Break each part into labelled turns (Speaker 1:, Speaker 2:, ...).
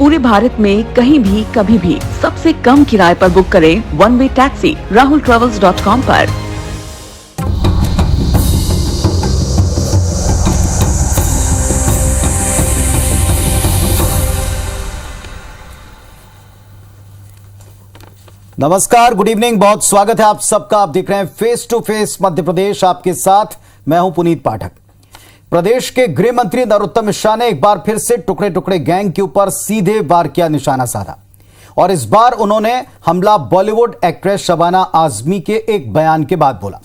Speaker 1: पूरे भारत में कहीं भी कभी भी सबसे कम किराए पर बुक करें वन वे टैक्सी rahultravels.com पर।
Speaker 2: नमस्कार, गुड इवनिंग, बहुत स्वागत है आप सबका। आप देख रहे हैं face to face Madhya Pradesh, आपके साथ मैं हूं पुनीत पाठक। प्रदेश के गृह मंत्री नरोत्तम मिश्रा ने एक बार फिर से टुकड़े टुकड़े गैंग के ऊपर सीधे वार किया निशाना साधा और इस बार उन्होंने हमला बॉलीवुड एक्ट्रेस शबाना आजमी के एक बयान के बाद बोला।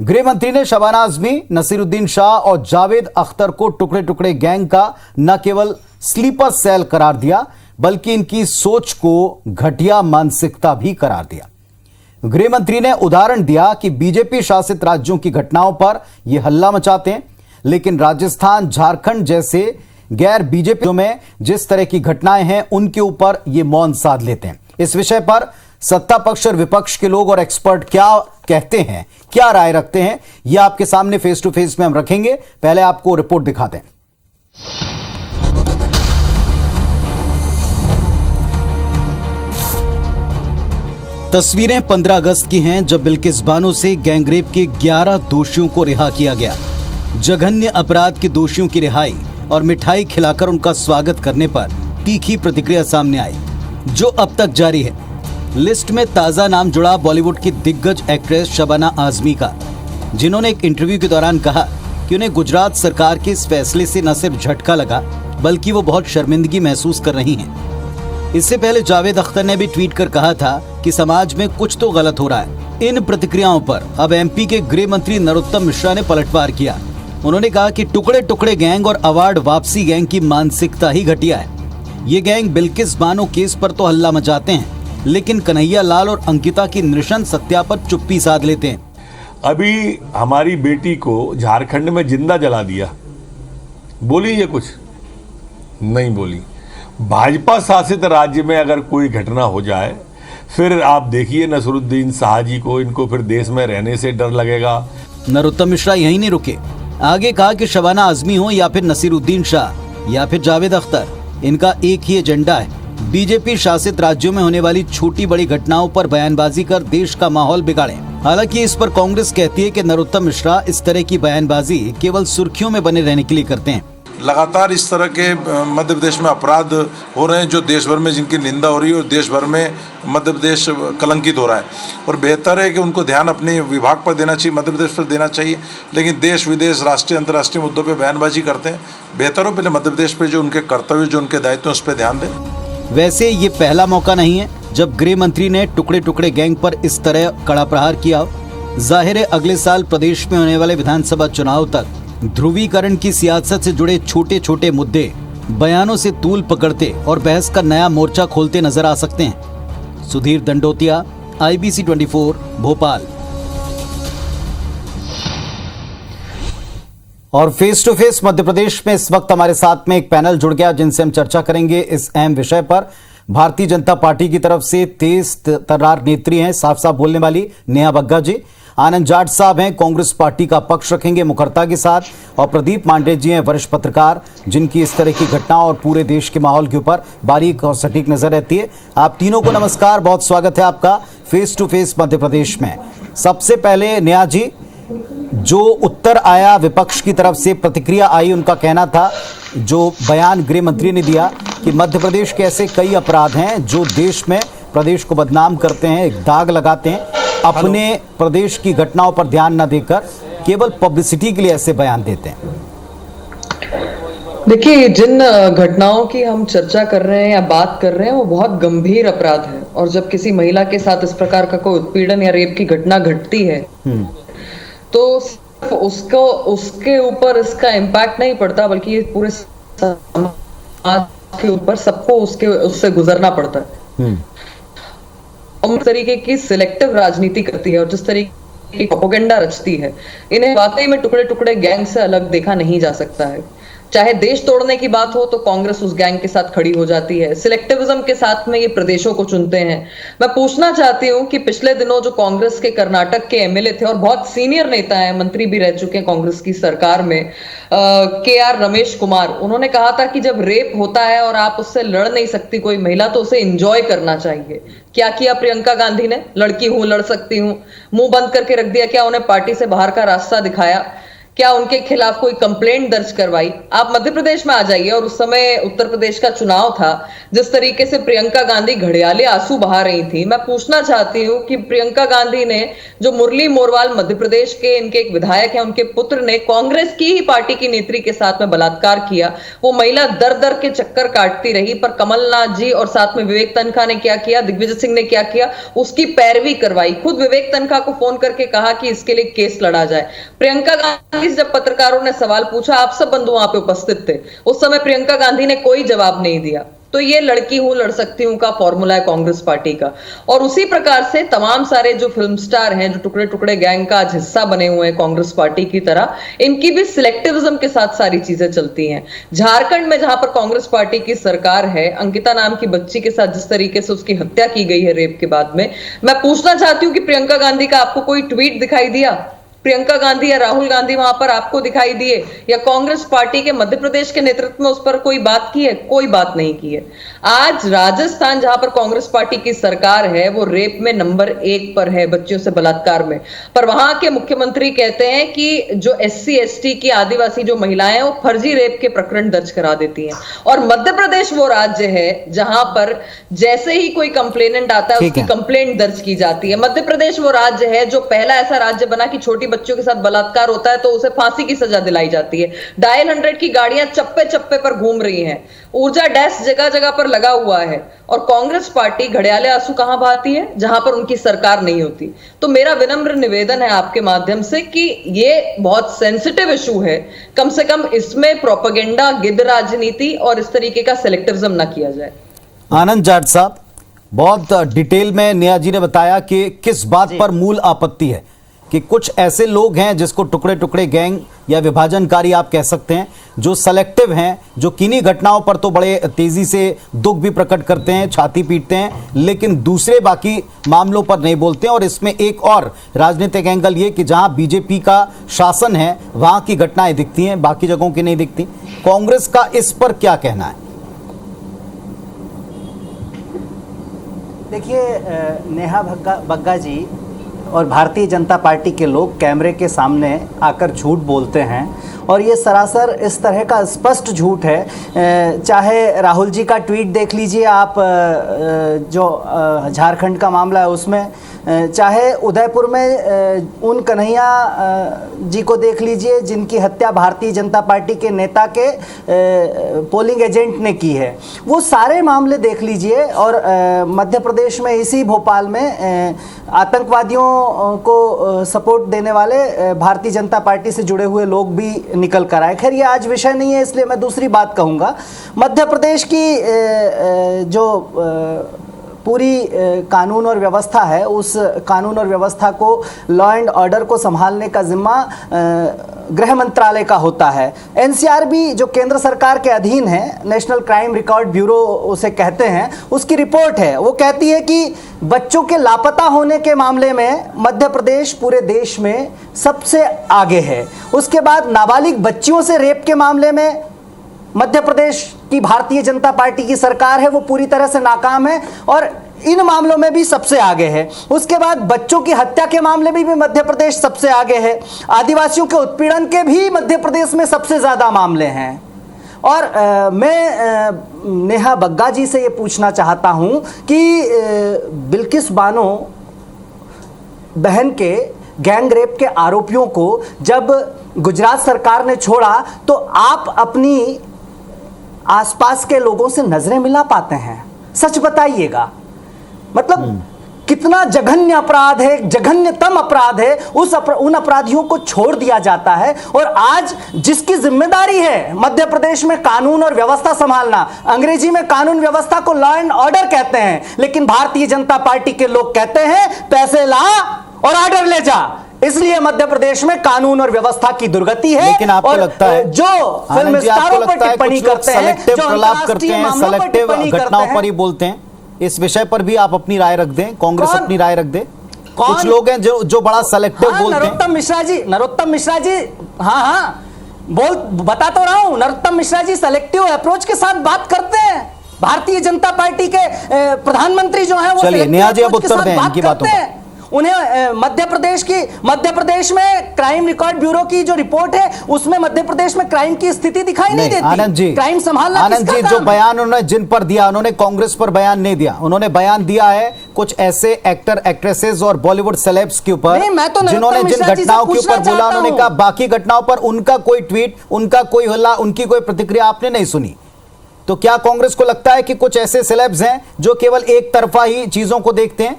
Speaker 2: गृह मंत्री ने शबाना आजमी, नसीरुद्दीन शाह और जावेद अख्तर को टुकड़े टुकड़े गैंग का न केवल स्लीपर सेल करार दिया बल्कि इनकी सोच को घटिया मानसिकता भी करार दिया। गृह मंत्री ने उदाहरण दिया कि बीजेपी शासित राज्यों की घटनाओं पर यह हल्ला मचाते हैं, लेकिन राजस्थान, झारखंड जैसे गैर बीजेपी में जिस तरह की घटनाएं हैं उनके ऊपर ये मौन साध लेते हैं। इस विषय पर सत्ता पक्ष और विपक्ष के लोग और एक्सपर्ट क्या कहते हैं, क्या राय रखते हैं, यह आपके सामने फेस टू फेस में हम रखेंगे। पहले आपको रिपोर्ट दिखाते हैं। तस्वीरें 15 अगस्त की हैं, जब बिल्किस बानो से गैंगरेप के 11 दोषियों को रिहा किया गया। जघन्य अपराध के दोषियों की रिहाई और मिठाई खिलाकर उनका स्वागत करने पर तीखी प्रतिक्रिया सामने आई, जो अब तक जारी है। लिस्ट में ताजा नाम जुड़ा बॉलीवुड की दिग्गज एक्ट्रेस शबाना आजमी का, जिन्होंने एक इंटरव्यू के दौरान कहा कि उन्हें गुजरात सरकार के इस फैसले से न सिर्फ झटका लगा बल्कि वो बहुत शर्मिंदगी महसूस कर रही हैं। इससे पहले जावेद अख्तर ने भी ट्वीट कर कहा था कि समाज में कुछ तो गलत हो रहा है। इन प्रतिक्रियाओं पर अब एमपी के गृह मंत्री नरोत्तम मिश्रा ने पलटवार किया। उन्होंने कहा कि टुकड़े टुकड़े गैंग और अवार्ड वापसी गैंग की मानसिकता ही घटिया है। ये गैंग बिल्किस बानो केस पर तो हल्ला मचाते हैं, लेकिन कन्हैया लाल और अंकिता की नृशंस हत्या पर चुप्पी साध लेते हैं।
Speaker 3: अभी हमारी बेटी को झारखंड में जिंदा जला दिया, बोली ये कुछ नहीं बोली। भाजपा शासित राज्य में अगर कोई घटना हो जाए, फिर आप देखिए नसीरुद्दीन शाह जी को, इनको फिर देश में रहने से डर लगेगा।
Speaker 2: नरोत्तम मिश्रा यहीं नहीं रुके, आगे कहा कि शबाना आजमी हो या फिर नसीरुद्दीन शाह या फिर जावेद अख्तर, इनका एक ही एजेंडा है, बीजेपी शासित राज्यों में होने वाली छोटी बड़ी घटनाओं पर बयानबाजी कर देश का माहौल बिगाड़े। हालांकि इस पर कांग्रेस कहती है कि नरोत्तम मिश्रा इस तरह की बयानबाजी केवल सुर्खियों में बने रहने के लिए करते हैं।
Speaker 4: लगातार इस तरह के मध्य प्रदेश में अपराध हो रहे हैं जो देश भर में जिनकी निंदा हो रही है और देश भर में मध्य प्रदेश कलंकित हो रहा है। और बेहतर है कि उनको ध्यान अपने विभाग पर देना चाहिए, मध्य प्रदेश पर देना चाहिए, लेकिन देश विदेश, राष्ट्रीय अंतर्राष्ट्रीय मुद्दों पे बयानबाजी करते हैं। बेहतर हो पहले मध्य प्रदेश पे जो उनके कर्तव्य, जो उनके दायित्व हैं, उस पर ध्यान दें।
Speaker 2: वैसे ये पहला मौका नहीं है जब गृह मंत्री ने टुकड़े टुकड़े गैंग पर इस तरह कड़ा प्रहार किया। जाहिर है अगले साल प्रदेश में होने वाले विधानसभा चुनाव तक ध्रुवीकरण की सियासत से जुड़े छोटे छोटे मुद्दे बयानों से तूल पकड़ते और बहस का नया मोर्चा खोलते नजर आ सकते हैं। सुधीर दंडोतिया, IBC 24, भोपाल। और face to face Madhya Pradesh में इस वक्त हमारे साथ में एक पैनल जुड़ गया जिनसे हम चर्चा करेंगे इस अहम विषय पर। भारतीय जनता पार्टी की तरफ से तेज तर्रार नेत्री हैं, साफ साफ बोलने वाली नेहा बग्गा जी। आनंद जाट साहब हैं, कांग्रेस पार्टी का पक्ष रखेंगे मुखर्ता के साथ। और प्रदीप मांडे जी हैं, वरिष्ठ पत्रकार, जिनकी इस तरह की घटनाओं और पूरे देश के माहौल के ऊपर बारीक और सटीक नजर रहती है। आप तीनों को नमस्कार, बहुत स्वागत है आपका face to face Madhya Pradesh में। सबसे पहले नेहा जी, जो उत्तर आया विपक्ष की तरफ से, प्रतिक्रिया आई, उनका कहना था, जो बयान गृह मंत्री ने दिया कि मध्य प्रदेश के ऐसे कई अपराध हैं जो देश में प्रदेश को बदनाम करते हैं, एक दाग लगाते हैं, अपने प्रदेश की घटनाओं पर ध्यान न देकर केवल पब्लिसिटी के लिए ऐसे बयान देते हैं।
Speaker 5: देखिए, जिन घटनाओं की हम चर्चा कर रहे हैं या बात कर रहे हैं वो बहुत गंभीर अपराध है, और जब किसी महिला के साथ इस प्रकार का कोई उत्पीड़न या रेप की घटना घटती है तो उसको उसके ऊपर इसका इम्पैक्ट नहीं पड़ता, बल्कि ये पूरे समाज के ऊपर सबको उससे गुजरना पड़ता है। उस तरीके की सिलेक्टिव राजनीति करती है और जिस तरीके की प्रोपेगेंडा रचती है, इन्हें वाकई में टुकड़े टुकड़े गैंग से अलग देखा नहीं जा सकता है। चाहे देश तोड़ने की बात हो तो कांग्रेस उस गैंग के साथ खड़ी हो जाती है। सिलेक्टिविज्म के साथ में ये प्रदेशों को चुनते हैं। मैं पूछना चाहती हूं कि पिछले दिनों जो कांग्रेस के कर्नाटक के एमएलए थे और बहुत सीनियर नेता हैं, मंत्री भी रह चुके हैं कांग्रेस की सरकार में, KR रमेश कुमार, उन्होंने कहा था कि जब रेप होता है और आप उससे लड़ नहीं सकती कोई महिला तो उसे एंजॉय करना चाहिए। क्या किया प्रियंका गांधी ने? लड़की हूं, लड़ सकती हूं, मुंह बंद करके रख दिया? क्या उन्हें पार्टी से बाहर का रास्ता दिखाया? क्या उनके खिलाफ कोई कंप्लेंट दर्ज करवाई? आप मध्य प्रदेश में आ जाइए, और उस समय उत्तर प्रदेश का चुनाव था, जिस तरीके से प्रियंका गांधी घड़ियाले आंसू बहा रही थी। मैं पूछना चाहती हूं कि प्रियंका गांधी ने, जो मुरली मोरवाल मध्य प्रदेश के इनके एक विधायक हैं, उनके पुत्र ने कांग्रेस की ही पार्टी की नेत्री के साथ में बलात्कार किया। वो महिला दर दर के चक्कर काटती रही, पर कमलनाथ जी और साथ में विवेक तनखा ने क्या किया, दिग्विजय सिंह ने क्या किया, उसकी पैरवी करवाई। खुद विवेक तनखा को फोन करके कहा कि इसके लिए केस लड़ा जाए। प्रियंका गांधी जब पत्रकारों ने सवाल पूछा, आप सब बंधु वहां पे उपस्थित थे, उस समय प्रियंका गांधी ने कोई जवाब नहीं दिया। तो ये लड़की हूं, लड़ सकती हूं का फॉर्मूला है कांग्रेस पार्टी का। और उसी प्रकार से तमाम सारे जो फिल्म स्टार हैं, जो टुकड़े टुकड़े गैंग का आज हिस्सा बने हुए हैं कांग्रेस पार्टी की तरह, इनकी भी सिलेक्टिविज्म के साथ सारी चीजें चलती हैं। झारखंड में जहां पर कांग्रेस पार्टी की सरकार है, अंकिता नाम की बच्ची के साथ जिस तरीके से उसकी हत्या की गई है रेप के बाद में, मैं पूछना चाहती हूं कि प्रियंका गांधी का आपको कोई ट्वीट दिखाई दिया? प्रियंका गांधी या राहुल गांधी वहां पर आपको दिखाई दिए? या कांग्रेस पार्टी के मध्य प्रदेश के नेतृत्व में उस पर कोई बात की है? कोई बात नहीं की है। आज राजस्थान जहां पर कांग्रेस पार्टी की सरकार है, वो रेप में नंबर 1 पर है, बच्चियों से बलात्कार में। पर वहां के मुख्यमंत्री कहते हैं कि जो SC ST की आदिवासी जो महिलाएं हैं, वो फर्जी रेप के प्रकरण दर्ज करा देती हैं। और मध्य प्रदेश वो राज्य है जहां पर जैसे ही कोई कंप्लेनेंट आता है, उसकी कंप्लेंट दर्ज की जाती है। मध्य प्रदेश वो राज्य है जो पहला ऐसा राज्य बना कि छोटी बच्चों के साथ बलात्कार होता है तो उसे फांसी की सजा दिलाई जाती है। डायल 100 की गाड़ियां चप्पे चप्पे पर घूम रही हैं, ऊर्जा डैश जगह जगह पर लगा हुआ है, और कांग्रेस पार्टी घड़ियाले आंसू कहां बहाती है? जहां पर उनकी सरकार नहीं होती। तो मेरा विनम्र निवेदन है आपके माध्यम से कि ये बहुत सेंसिटिव इशू है, कम से कम इसमें प्रोपेगेंडा, गिद्ध राजनीति और इस तरीके का सिलेक्टिविज्म ना किया जाए।
Speaker 2: आनंद जाट साहब, बहुत डिटेल में नेहा जी ने बताया कि किस बात पर मूल आपत्ति है, कि कुछ ऐसे लोग हैं जिसको टुकड़े टुकड़े गैंग या विभाजनकारी आप कह सकते हैं, जो सेलेक्टिव हैं, जो किन्हीं घटनाओं पर तो बड़े तेजी से दुख भी प्रकट करते हैं, छाती पीटते हैं, लेकिन दूसरे बाकी मामलों पर नहीं बोलते हैं। और इसमें एक और राजनीतिक एंगल ये कि जहां बीजेपी का शासन है वहां की घटनाएं दिखती हैं, बाकी जगहों की नहीं दिखती। कांग्रेस का इस पर क्या कहना है?
Speaker 6: देखिए, नेहा बग्गा जी और भारतीय जनता पार्टी के लोग कैमरे के सामने आकर झूठ बोलते हैं, और ये सरासर इस तरह का स्पष्ट झूठ है। चाहे राहुल जी का ट्वीट देख लीजिए आप, जो झारखंड का मामला है उसमें, चाहे उदयपुर में उन कन्हैया जी को देख लीजिए जिनकी हत्या भारतीय जनता पार्टी के नेता के पोलिंग एजेंट ने की है, वो सारे मामले देख लीजिए। और मध्य प्रदेश में इसी भोपाल में आतंकवादियों को सपोर्ट देने वाले भारतीय जनता पार्टी से जुड़े हुए लोग भी निकल कर आए। खैर, ये आज विषय नहीं है, इसलिए मैं दूसरी बात कहूँगा। मध्य प्रदेश की जो पूरी कानून और व्यवस्था है, उस कानून और व्यवस्था को, लॉ एंड ऑर्डर को संभालने का जिम्मा गृह मंत्रालय का होता है। NCRB जो केंद्र सरकार के अधीन है, नेशनल क्राइम रिकॉर्ड ब्यूरो उसे कहते हैं, उसकी रिपोर्ट है, वो कहती है कि बच्चों के लापता होने के मामले में मध्य प्रदेश पूरे देश में सबसे आगे है। उसके बाद नाबालिग बच्चियों से रेप के मामले में मध्य प्रदेश की भारतीय जनता पार्टी की सरकार है, वो पूरी तरह से नाकाम है और इन मामलों में भी सबसे आगे है। उसके बाद बच्चों की हत्या के मामले में भी मध्य प्रदेश सबसे आगे है। आदिवासियों के उत्पीड़न के भी मध्य प्रदेश में सबसे ज्यादा मामले हैं। और मैं नेहा बग्गा जी से ये पूछना चाहता हूं कि बिल्किस बानो बहन के गैंग रेप के आरोपियों को जब गुजरात सरकार ने छोड़ा तो आप अपनी आसपास के लोगों से नजरें मिला पाते हैं? सच बताइएगा, मतलब कितना जघन्य अपराध है, जघन्यतम अपराध है, उन अपराधियों को छोड़ दिया जाता है। और आज जिसकी जिम्मेदारी है मध्य प्रदेश में कानून और व्यवस्था संभालना, अंग्रेजी में कानून व्यवस्था को लॉ एंड ऑर्डर कहते हैं, लेकिन भारतीय जनता पार्टी के लोग कहते हैं पैसे ला और ऑर्डर ले जा। इसलिए मध्य प्रदेश में कानून और व्यवस्था की दुर्गति है।
Speaker 2: लेकिन आपको लगता है
Speaker 6: जो फिल्म स्टारों पर टिप्पणी करते हैं, जो
Speaker 2: प्रलाप करते हैं, सेलेक्टिव घटनाओं पर ही बोलते हैं, इस विषय पर भी आप अपनी राय रख दें, कांग्रेस अपनी राय रख दे। कुछ लोग हैं जो बड़ा सेलेक्टिव बोलते हैं।
Speaker 6: नरोत्तम मिश्रा जी हाँ बता तो रहा हूं, नरोत्तम मिश्रा जी सेलेक्टिव अप्रोच के साथ बात करते हैं। भारतीय जनता पार्टी के प्रधानमंत्री जो है वो
Speaker 2: चलिए नेहा जी अब उत्तर दें इनकी बातों पर।
Speaker 6: उन्हें मध्य प्रदेश में क्राइम रिकॉर्ड ब्यूरो की जो रिपोर्ट है उसमें मध्य प्रदेश में क्राइम की स्थिति दिखाई नहीं देती।
Speaker 2: आनंद जी,
Speaker 6: क्राइम संभालना
Speaker 2: आनंद जी, जो बयान उन्होंने जिन पर दिया, उन्होंने कांग्रेस पर बयान नहीं दिया। उन्होंने बयान दिया है कुछ ऐसे एक्टर एक्ट्रेसेस और बॉलीवुड सेलेब्स के ऊपर जिन्होंने जिन घटनाओं के ऊपर बोला। उन्होंने कहा बाकी घटनाओं पर उनका कोई ट्वीट, उनका कोई हल्ला, उनकी कोई प्रतिक्रिया आपने नहीं सुनी। तो क्या कांग्रेस को लगता है कि कुछ ऐसे सेलेब्स हैं जो केवल एक तरफा ही चीजों को देखते हैं?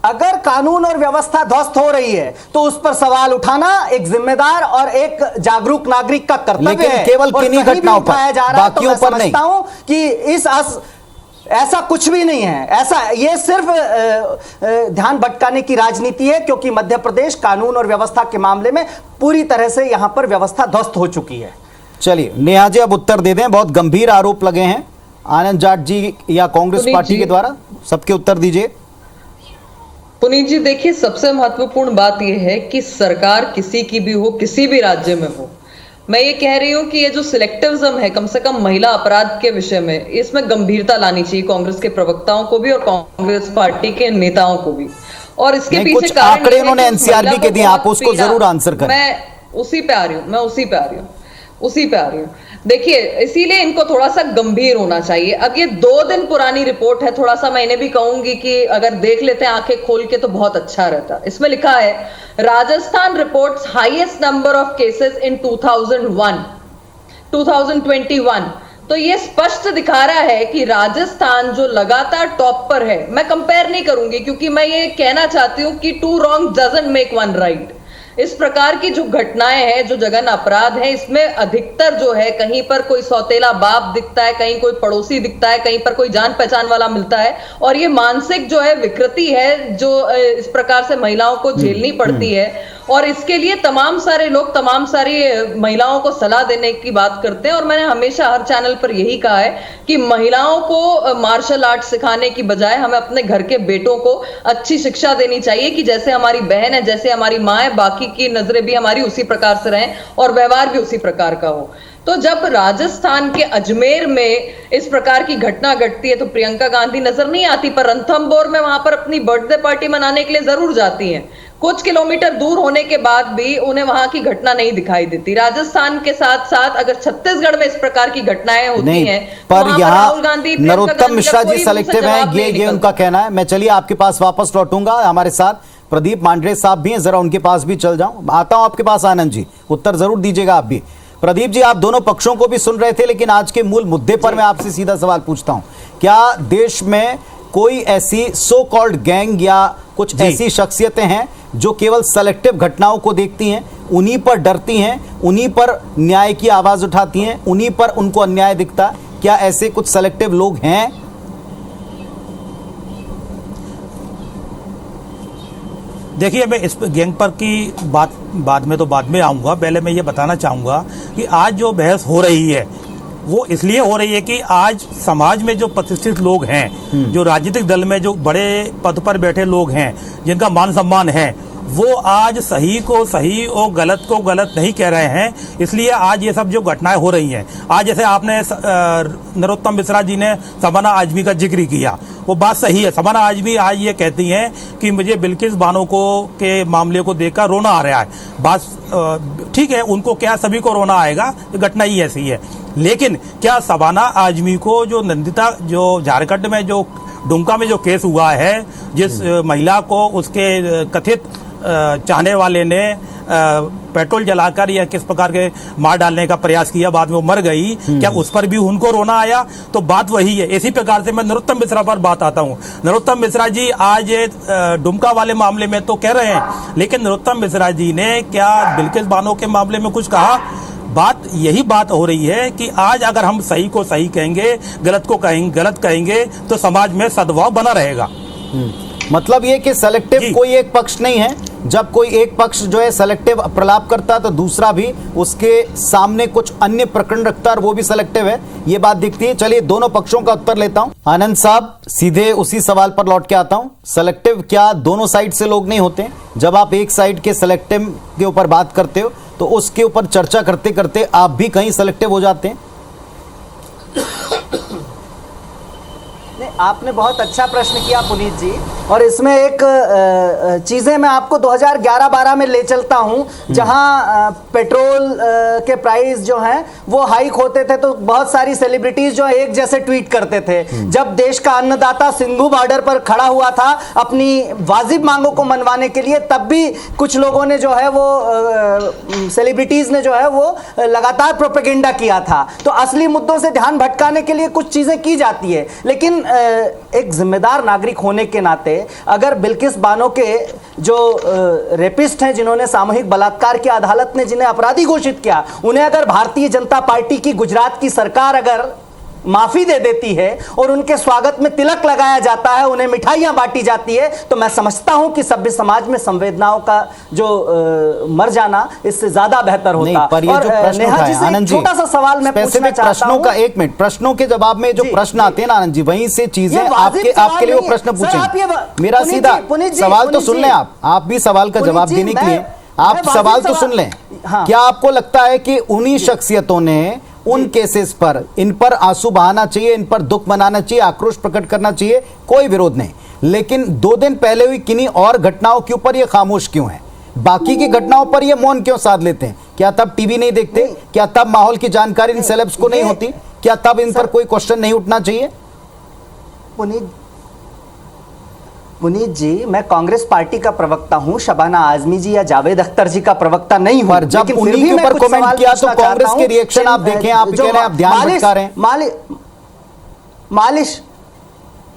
Speaker 6: अगर कानून और व्यवस्था ध्वस्त हो रही है तो उस पर सवाल उठाना एक जिम्मेदार और एक जागरूक नागरिक का कर्तव्य है।
Speaker 2: केवल किन्हीं घटनाओं पर, बाकियों पर नहीं।
Speaker 6: हूं कि ऐसा कुछ भी नहीं है। ऐसा ये सिर्फ ध्यान भटकाने की राजनीति है, क्योंकि मध्य प्रदेश कानून और व्यवस्था के मामले में पूरी तरह से यहां पर व्यवस्था ध्वस्त हो चुकी है।
Speaker 2: चलिए नेहा जी अब उत्तर दे दें। बहुत गंभीर आरोप लगे हैं आनंद जाट जी या कांग्रेस पार्टी के द्वारा, सबके उत्तर दीजिए।
Speaker 5: पुनीत जी देखिए, सबसे महत्वपूर्ण बात यह है कि सरकार किसी की भी हो, किसी भी राज्य में हो, मैं ये कह रही हूं कि ये जो सिलेक्टिविज्म है, कम से कम महिला अपराध के विषय में, इसमें गंभीरता लानी चाहिए कांग्रेस के प्रवक्ताओं को भी और कांग्रेस पार्टी के नेताओं को भी। और इसके पीछे
Speaker 2: कुछ आंकड़े उन्होंने एनसीआरबी के दिए, आप उसको जरूर आंसर करें।
Speaker 5: मैं उसी पे आ रही हूँ। देखिए, इसीलिए इनको थोड़ा सा गंभीर होना चाहिए। अब ये 2 दिन पुरानी रिपोर्ट है, थोड़ा सा मैं इन्हें भी कहूंगी कि अगर देख लेते हैं आंखें खोल के तो बहुत अच्छा रहता। इसमें लिखा है Rajasthan reports highest number of cases in 2021। तो ये स्पष्ट दिखा रहा है कि राजस्थान जो लगातार टॉप पर है, मैं कंपेयर नहीं करूंगी क्योंकि मैं ये कहना चाहती हूं कि 2 wrongs doesn't make 1 right। इस प्रकार की जो घटनाएं हैं, जो जघन्य अपराध है, इसमें अधिकतर जो है कहीं पर कोई सौतेला बाप दिखता है, कहीं कोई पड़ोसी दिखता है, कहीं पर कोई जान पहचान वाला मिलता है। और ये मानसिक जो है विकृति है जो इस प्रकार से महिलाओं को झेलनी पड़ती है। और इसके लिए तमाम सारे लोग, तमाम सारी महिलाओं को सलाह देने की बात करते हैं। और मैंने हमेशा हर चैनल पर यही कहा है कि महिलाओं को मार्शल आर्ट सिखाने की बजाय हमें अपने घर के बेटों को अच्छी शिक्षा देनी चाहिए कि जैसे हमारी बहन है, जैसे हमारी माँ है, बाकी की नजरें भी हमारी उसी प्रकार से रहें और व्यवहार भी उसी प्रकार का हो। तो जब राजस्थान के अजमेर में इस प्रकार की घटना घटती है तो प्रियंका गांधी नजर नहीं आती, पर रणथंभौर में वहां पर अपनी बर्थडे पार्टी मनाने के लिए जरूर जाती हैं। कुछ किलोमीटर दूर होने के बाद भी उन्हें वहां की घटना नहीं दिखाई देती। राजस्थान के साथ साथ अगर छत्तीसगढ़ में इस प्रकार की घटनाएं होती हैं,
Speaker 2: पर
Speaker 5: तो
Speaker 2: यहाँ
Speaker 5: राहुल गांधी,
Speaker 2: नरोत्तम मिश्रा जी सेलेक्टिव हैं, ये उनका कहना है। मैं चलिए आपके पास वापस लौटूंगा। हमारे साथ प्रदीप मांडरे साहब भी हैं, जरा उनके पास भी चल जाऊं। आता हूं आपके पास आनंद जी, उत्तर जरूर दीजिएगा आप भी। प्रदीप जी, आप दोनों पक्षों को भी सुन रहे थे, लेकिन आज के मूल मुद्दे पर मैं आपसे सीधा सवाल पूछता हूं। क्या देश में कोई ऐसी सो कॉल्ड गैंग या कुछ ऐसी शख्सियतें हैं जो केवल सेलेक्टिव घटनाओं को देखती हैं, उन्हीं पर डरती हैं, उन्हीं पर न्याय की आवाज उठाती हैं, उन्हीं पर उनको अन्याय दिखता है? क्या ऐसे कुछ सेलेक्टिव लोग हैं?
Speaker 7: देखिए, मैं इस गैंग पर की बात बाद में आऊँगा। पहले मैं ये बताना चाहूँगा कि आज जो बहस हो रही है वो इसलिए हो रही है कि आज समाज में जो प्रतिष्ठित लोग हैं, जो राजनीतिक दल में जो बड़े पद पर बैठे लोग हैं, जिनका मान सम्मान है, वो आज सही को सही और गलत को गलत नहीं कह रहे हैं। इसलिए आज ये सब जो घटनाएं हो रही हैं, आज जैसे आपने नरोत्तम मिश्रा जी ने शबाना आजमी का जिक्र किया, वो बात सही है। शबाना आजमी आज ये कहती हैं कि मुझे बिल्किस बानो को के मामले को देखकर रोना आ रहा है। बात ठीक है, उनको क्या सभी को रोना आएगा, घटना ही ऐसी है। लेकिन क्या शबाना आजमी को जो नंदिता, जो झारखंड में जो दुमका में जो केस हुआ है, जिस महिला को उसके कथित चाहने वाले ने पेट्रोल जलाकर या किस प्रकार के मार डालने का प्रयास किया, बाद में वो मर गई, क्या उस पर भी उनको रोना आया? तो बात वही है। इसी प्रकार से मैं नरोत्तम मिश्रा पर बात आता हूँ। नरोत्तम मिश्रा जी आज दुमका वाले मामले में तो कह रहे हैं, लेकिन नरोत्तम मिश्रा जी ने क्या बिल्किस बानो के मामले में कुछ कहा? यही बात हो रही है कि आज अगर हम सही को सही कहेंगे, गलत को गलत कहेंगे, तो समाज में सद्भाव बना रहेगा।
Speaker 2: मतलब ये कि सेलेक्टिव
Speaker 7: जी।
Speaker 2: कोई एक पक्ष नहीं है, जब कोई एक पक्ष जो है सेलेक्टिव प्रलाप करता है तो दूसरा भी उसके सामने कुछ अन्य प्रकरण रखता है और वो भी सेलेक्टिव है, ये बात दिखती है। चलिए दोनों पक्षों का उत्तर लेता हूं। आनंद साहब, सीधे उसी सवाल पर लौट के आता हूं, सेलेक्टिव क्या दोनों साइड से लोग नहीं होते? जब आप एक साइड के सेलेक्टिव के ऊपर बात करते हो तो उसके ऊपर चर्चा करते करते आप भी कहीं सेलेक्टिव हो जाते हैं।
Speaker 6: नहीं, आपने बहुत अच्छा प्रश्न किया पुनीत जी, और इसमें एक चीज़ें मैं आपको 2011-12 में ले चलता हूं, जहां पेट्रोल के प्राइस जो हैं वो हाइक होते थे तो बहुत सारी सेलिब्रिटीज जो एक जैसे ट्वीट करते थे। जब देश का अन्नदाता सिंघू बॉर्डर पर खड़ा हुआ था अपनी वाजिब मांगों को मनवाने के लिए, तब भी कुछ लोगों ने जो है वो सेलिब्रिटीज ने जो है वो लगातार प्रोपेगेंडा किया था। तो असली मुद्दों से ध्यान भटकाने के लिए कुछ चीज़ें की जाती है, लेकिन एक जिम्मेदार नागरिक होने के नाते अगर बिल्किस बानो के जो रेपिस्ट हैं, जिन्होंने सामूहिक बलात्कार किया, अदालत ने जिन्हें अपराधी घोषित किया, उन्हें अगर भारतीय जनता पार्टी की गुजरात की सरकार अगर माफी दे देती है और उनके स्वागत में तिलक लगाया जाता है, उन्हें मिठाइयां बांटी जाती है, तो मैं समझता हूं कि सभ्य समाज में संवेदनाओं का जो मर जाना इससे ज्यादा बेहतर होता।
Speaker 2: नहीं, पर ये जो प्रश्न उठाए आनंद जी,
Speaker 6: छोटा सा सवाल मैं पूछना चाहता
Speaker 2: प्रश्नों
Speaker 6: हूं।
Speaker 2: का एक मिनट, प्रश्नों के जवाब में जो प्रश्न आते हैं ना आनंद जी, वहीं से चीजें आपके लिए वो प्रश्न पूछें। मेरा सीधा सवाल तो सुन लें, आप भी सवाल का जवाब देने के लिए आप सवाल तो सुन लें। क्या आपको लगता है कि उन्हीं शख्सियतों ने उन केसेस पर, इन पर आंसू बहाना चाहिए, इन पर दुख मनाना चाहिए, आक्रोश प्रकट करना चाहिए, कोई विरोध नहीं, लेकिन 2 दिन पहले हुई किन्हीं और घटनाओं के ऊपर ये खामोश क्यों है? बाकी की घटनाओं पर ये मौन क्यों साध लेते हैं? क्या तब टीवी नहीं देखते? क्या तब माहौल की जानकारी इन सेलेब्स को नहीं होती? क्या तब इन पर कोई क्वेश्चन नहीं उठना चाहिए? पुनीत जी, मैं कांग्रेस पार्टी का प्रवक्ता हूं, शबाना आजमी जी या जावेद अख्तर जी का प्रवक्ता नहीं हूं। पर जब उन्हीं के ऊपर कमेंट किया तो कांग्रेस के रिएक्शन आप देखें, आप कह रहे हैं आप ध्यान भटका रहे हैं।
Speaker 6: मालिश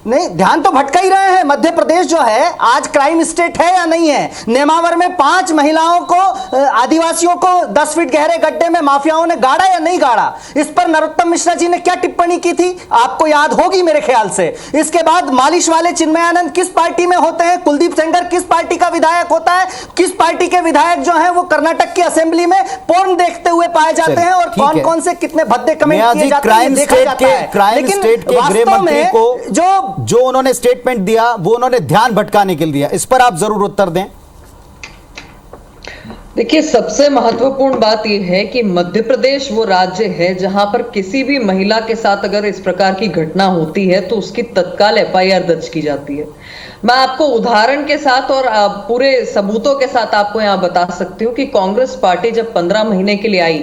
Speaker 6: नहीं, ध्यान तो भटका ही रहे हैं। मध्य प्रदेश जो है आज क्राइम स्टेट है या नहीं है? नेमावर में 5 महिलाओं को, आदिवासियों को 10 फीट गहरे गड्ढे में माफियाओं ने गाड़ा या नहीं गाड़ा? इस पर नरोत्तम मिश्रा जी ने क्या टिप्पणी की थी, आपको याद होगी मेरे ख्याल से। इसके बाद मालिश वाले चिन्मयानंद किस पार्टी में होते हैं? कुलदीप सेंगर किस पार्टी का विधायक होता है? किस पार्टी के विधायक जो है वो कर्नाटक की असेंबली में पोर्न देखते हुए पाए जाते हैं? और कौन कौन से कितने भद्दे कमेंट किए जाते हैं ये देखा जाता है।
Speaker 2: क्राइम स्टेट के गृह मंत्री को जो उन्होंने स्टेटमेंट दिया वो उन्होंने ध्यान भटकाने के लिए दिया, इस पर आप जरूर उत्तर दें।
Speaker 5: देखिए, सबसे महत्वपूर्ण बात यह है कि मध्य प्रदेश वो राज्य है जहां पर किसी भी महिला के साथ अगर इस प्रकार की घटना होती है तो उसकी तत्काल एफआईआर दर्ज की जाती है। मैं आपको उदाहरण के साथ और पूरे सबूतों के साथ आपको यहां बता सकती हूँ कि कांग्रेस पार्टी जब 15 महीने के लिए आई,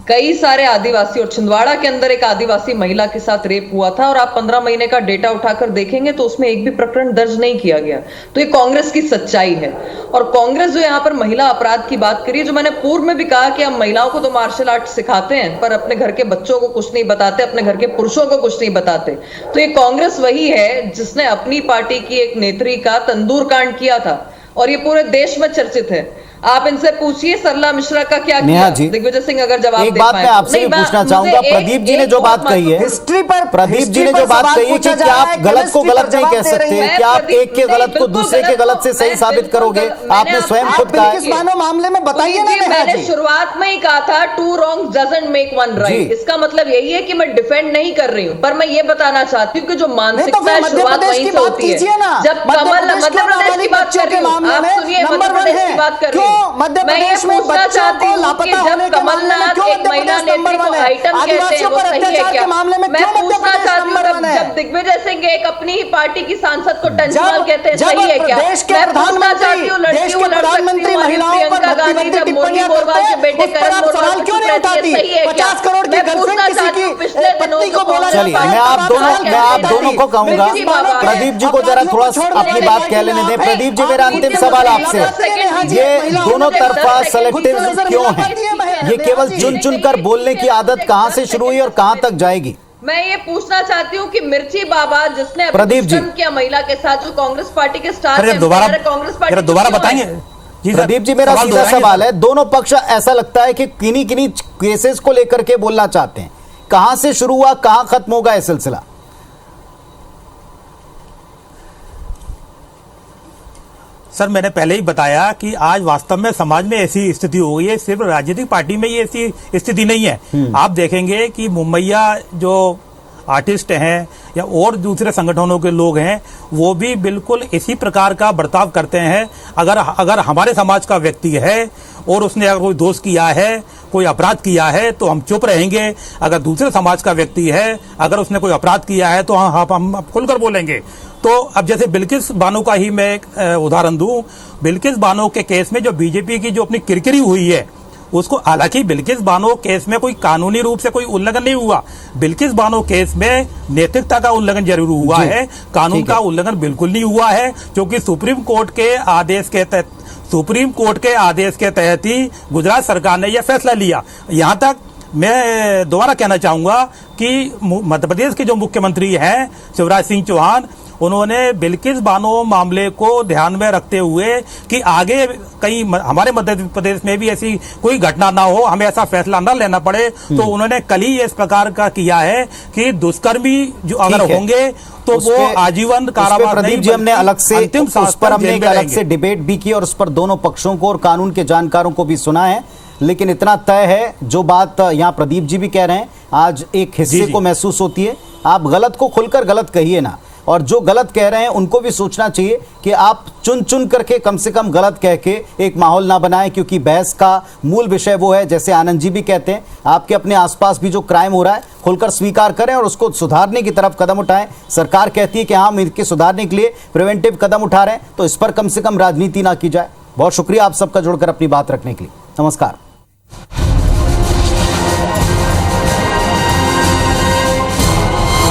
Speaker 5: कई सारे आदिवासी, और छिंदवाड़ा के अंदर एक आदिवासी महिला के साथ रेप हुआ था, और आप 15 महीने का डेटा उठाकर देखेंगे तो उसमें एक भी प्रकरण दर्ज नहीं किया गया। तो ये कांग्रेस की सच्चाई है। और कांग्रेस जो यहाँ पर महिला अपराध की बात करी, जो मैंने पूर्व में भी कहा कि हम महिलाओं को तो मार्शल आर्ट सिखाते हैं पर अपने घर के बच्चों को कुछ नहीं बताते, अपने घर के पुरुषों को कुछ नहीं बताते। तो ये कांग्रेस वही है जिसने अपनी पार्टी की एक नेत्री का तंदूर कांड किया था, और ये पूरे देश में चर्चित है। आप इनसे पूछिए सरला मिश्रा का क्या किया। दिग्विजय सिंह अगर जवाब
Speaker 2: एक बात मैं आपसे भी पूछना चाहूंगा, प्रदीप जी ने जो बात कही है, प्रदीप जी ने जो बात कही है कि क्या आप गलत को गलत नहीं कह सकते, क्या आप एक के गलत को दूसरे के गलत से सही साबित करोगे? आपने स्वयं खुद कहा
Speaker 6: मामले में बताइए ना।
Speaker 5: मैंने शुरुआत में ही कहा था two wrong doesn't make one right. इसका मतलब यही है कि मैं डिफेंड नहीं कर रही हूँ, पर मैं ये बताना चाहती हूँ कि जो मानसिकता है शुरुआत वहीं से होती है। जब कमल मध्य प्रदेश की बात कर रही हूँ, आप सुनिए, मध्य प्रदेश की बात कर रही हूँ, मैं ये पूछना चाहती हूँ कि जब कमलनाथ एक महिला नेत्री को आइटम कहते हैं वो सही है क्या? मैं पूछना चाहती हूँ जब दिग्विजय सिंह एक अपनी ही पार्टी की सांसद को टंचमाल कहते हैं सही है क्या? मैं पूछना चाहती हूँ, लड़की वो लड़ सकती हूँ, प्रियंका गांधी जब मोदी बोरवाल के बेटे करण बोरवाल को चुप रहती है सही है क्या? मैं पूछना चाहती हूँ पिछले दिनों
Speaker 2: चलिए मैं आप दोनों को कहूंगा, प्रदीप जी को जरा थोड़ा अपनी बात कह लेने दें। प्रदीप जी, मेरा अंतिम सवाल आपसे, ये दोनों तरफा सेलेक्टिव क्यों है? ये केवल चुन चुनकर बोलने की आदत कहां से शुरू हुई और कहां तक जाएगी?
Speaker 5: मैं ये पूछना चाहती हूँ कि मिर्ची बाबा जिसने
Speaker 2: प्रदीप जी
Speaker 5: किया महिला के साथ, जो कांग्रेस पार्टी के स्टार
Speaker 7: कांग्रेस पार्टी दोबारा बताएंगे।
Speaker 2: प्रदीप जी, मेरा सीधा सवाल है, दोनों पक्ष ऐसा लगता है कि किन्हीं केसेस को लेकर के बोलना चाहते हैं, कहां से शुरू हुआ, कहां खत्म होगा यह सिलसिला?
Speaker 7: सर मैंने पहले ही बताया कि आज वास्तव में समाज में ऐसी स्थिति हो गई है, सिर्फ राजनीतिक पार्टी में ये ऐसी स्थिति नहीं है। आप देखेंगे कि मुंबईया जो आर्टिस्ट हैं या और दूसरे संगठनों के लोग हैं वो भी बिल्कुल इसी प्रकार का बर्ताव करते हैं। अगर हमारे समाज का व्यक्ति है और उसने अगर कोई दोष किया है, कोई अपराध किया है तो हम चुप रहेंगे। अगर दूसरे समाज का व्यक्ति है, अगर उसने कोई अपराध किया है तो हम खुलकर बोलेंगे। तो अब जैसे बिल्किस बानो का ही मैं एक उदाहरण दूं, बिल्किस बानो के केस में जो बीजेपी की जो अपनी किरकिरी हुई है उसको, हालांकि बिल्किस बानो केस में कोई कानूनी रूप से कोई उल्लंघन नहीं हुआ, बिल्किस बानो केस में नैतिकता का उल्लंघन जरूर हुआ है, कानून का उल्लंघन बिल्कुल नहीं हुआ है, क्योंकि सुप्रीम कोर्ट के आदेश के तहत ही गुजरात सरकार ने यह फैसला लिया। यहाँ तक मैं दोबारा कहना चाहूंगा कि मध्य प्रदेश के जो मुख्यमंत्री हैं शिवराज सिंह चौहान, उन्होंने बिल्किस बानो मामले को ध्यान में रखते हुए कि आगे कहीं हमारे मध्य प्रदेश में भी ऐसी कोई घटना ना हो, हमें ऐसा फैसला न लेना पड़े, तो उन्होंने कल ही इस प्रकार का किया है कि दुष्कर्मी जो अगर होंगे तो वो आजीवन कारावास
Speaker 2: प्रदीप जी हमने अलग से उस पर हमने एक अलग से डिबेट भी की और उस पर दोनों पक्षों को और कानून के जानकारों को भी सुना है। लेकिन इतना तय है, जो बात यहाँ प्रदीप जी भी कह रहे हैं, आज एक हिस्से को महसूस होती है, आप गलत को खुलकर गलत कहिए ना, और जो गलत कह रहे हैं उनको भी सोचना चाहिए कि आप चुन चुन करके कम से कम गलत कह के एक माहौल ना बनाएं, क्योंकि बहस का मूल विषय वो है, जैसे आनंद जी भी कहते हैं, आपके अपने आसपास भी जो क्राइम हो रहा है खुलकर स्वीकार करें और उसको सुधारने की तरफ कदम उठाएं। सरकार कहती है कि हाँ, हम इनके सुधारने के लिए प्रिवेंटिव कदम उठा रहे हैं, तो इस पर कम से कम राजनीति ना की जाए। बहुत शुक्रिया आप सबका जुड़कर अपनी बात रखने के लिए। नमस्कार।